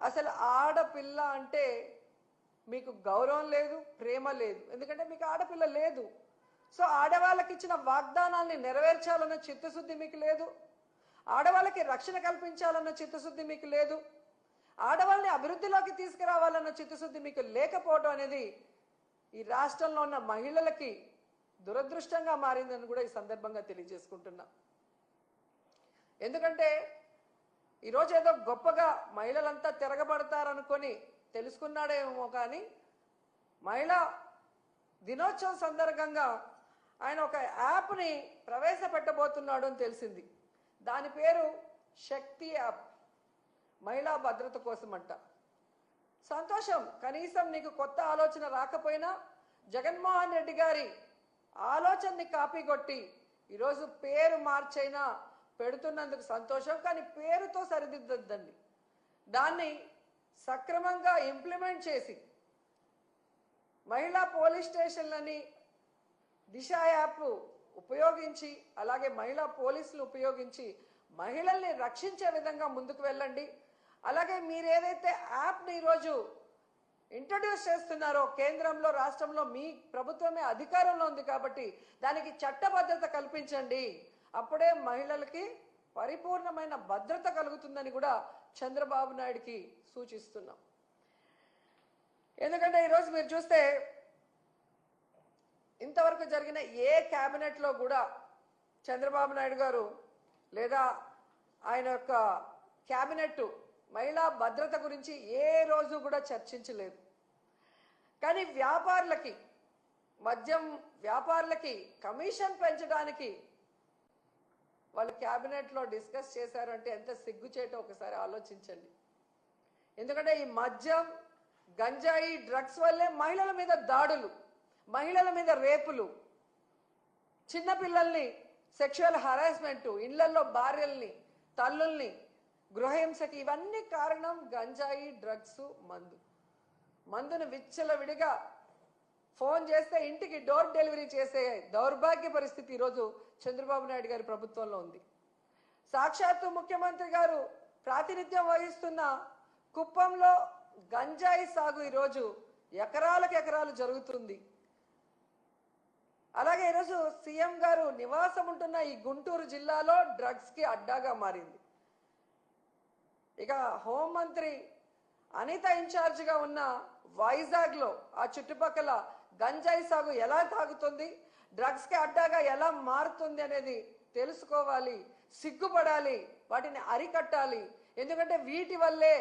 అసలు ఆడపిల్ల అంటే మీకు గౌరవం లేదు, ప్రేమ లేదు. ఎందుకంటే మీకు ఆడపిల్ల లేదు. సో ఆడవాళ్ళకి ఇచ్చిన వాగ్దానాల్ని నెరవేర్చాలన్న చిత్తశుద్ధి మీకు లేదు. ఆడవాళ్ళకి రక్షణ కల్పించాలన్న చిత్తశుద్ధి మీకు లేదు. ఆడవాళ్ళని అభివృద్ధిలోకి తీసుకురావాలన్న చిత్తశుద్ధి మీకు లేకపోవడం అనేది ఈ రాష్ట్రంలో ఉన్న మహిళలకి దురదృష్టంగా మారిందని కూడా ఈ సందర్భంగా తెలియజేసుకుంటున్నా. ఎందుకంటే ఈరోజు ఏదో గొప్పగా మహిళలంతా తిరగబడతారనుకొని తెలుసుకున్నాడేమో కానీ మహిళా దినోత్సవం సందర్భంగా ఆయన ఒక యాప్ని ప్రవేశపెట్టబోతున్నాడు అని తెలిసింది. దాని పేరు శక్తి యాప్, మహిళా భద్రత కోసం అంట. సంతోషం, కనీసం నీకు కొత్త ఆలోచన రాకపోయినా జగన్మోహన్ రెడ్డి గారి ఆలోచనని కాపీ కొట్టి ఈరోజు పేరు మార్చైనా పెడుతున్నందుకు సంతోషం. కానీ పేరుతో సరిదిద్దద్దండి, దాన్ని సక్రమంగా ఇంప్లిమెంట్ చేసి మహిళా పోలీస్ స్టేషన్లని దిశ యాప్ ఉపయోగించి అలాగే మహిళా పోలీసులు ఉపయోగించి మహిళల్ని రక్షించే విధంగా ముందుకు వెళ్ళండి. అలాగే మీరు ఏదైతే యాప్ని ఈరోజు ఇంట్రడ్యూస్ చేస్తున్నారో కేంద్రంలో రాష్ట్రంలో మీ ప్రభుత్వమే అధికారంలో ఉంది కాబట్టి దానికి చట్టబద్ధత కల్పించండి. అప్పుడే మహిళలకి పరిపూర్ణమైన భద్రత కలుగుతుందని కూడా చంద్రబాబు నాయుడుకి సూచిస్తున్నాం. ఎందుకంటే ఈరోజు మీరు చూస్తే ఇంతవరకు జరిగిన ఏ క్యాబినెట్లో కూడా చంద్రబాబు నాయుడు గారు లేదా ఆయన యొక్క క్యాబినెట్ మహిళా భద్రత గురించి ఏ రోజు కూడా చర్చించలేదు. కానీ వ్యాపారులకి, మద్యం వ్యాపారులకి కమిషన్ పెంచడానికి వాళ్ళు క్యాబినెట్లో డిస్కస్ చేశారంటే ఎంత సిగ్గుచేటో ఒకసారి ఆలోచించండి. ఎందుకంటే ఈ మద్యం, గంజాయి, డ్రగ్స్ వల్లే మహిళల మీద దాడులు, మహిళల మీద రేపులు, చిన్నపిల్లల్ని సెక్షువల్ హరాస్మెంటు, ఇళ్లలో భార్యల్ని, తల్లుల్ని గృహహింసకి, ఇవన్నీ కారణం గంజాయి, డ్రగ్స్, మందును విచ్చలవిడిగా ఫోన్ చేస్తే ఇంటికి డోర్ డెలివరీ చేసే దౌర్భాగ్య పరిస్థితి ఈరోజు చంద్రబాబు నాయుడు గారి ప్రభుత్వంలో ఉంది. సాక్షాత్తు ముఖ్యమంత్రి గారు ప్రాతినిధ్యం వహిస్తున్న కుప్పంలో గంజాయి సాగు ఈరోజు ఎకరాలకు ఎకరాలు జరుగుతుంది. అలాగే ఈరోజు సీఎం గారు నివాసం ఉంటున్న ఈ గుంటూరు జిల్లాలో డ్రగ్స్ కి అడ్డాగా మారింది. ఇక హోంమంత్రి అనిత ఇన్ఛార్జిగా ఉన్న వైజాగ్ లో ఆ చుట్టుపక్కల గంజాయి సాగు ఎలా తాగుతుంది, డ్రగ్స్ కి అడ్డాగా ఎలా మారుతుంది అనేది తెలుసుకోవాలి, సిగ్గుపడాలి, వాటిని అరికట్టాలి. ఎందుకంటే వీటి వల్లే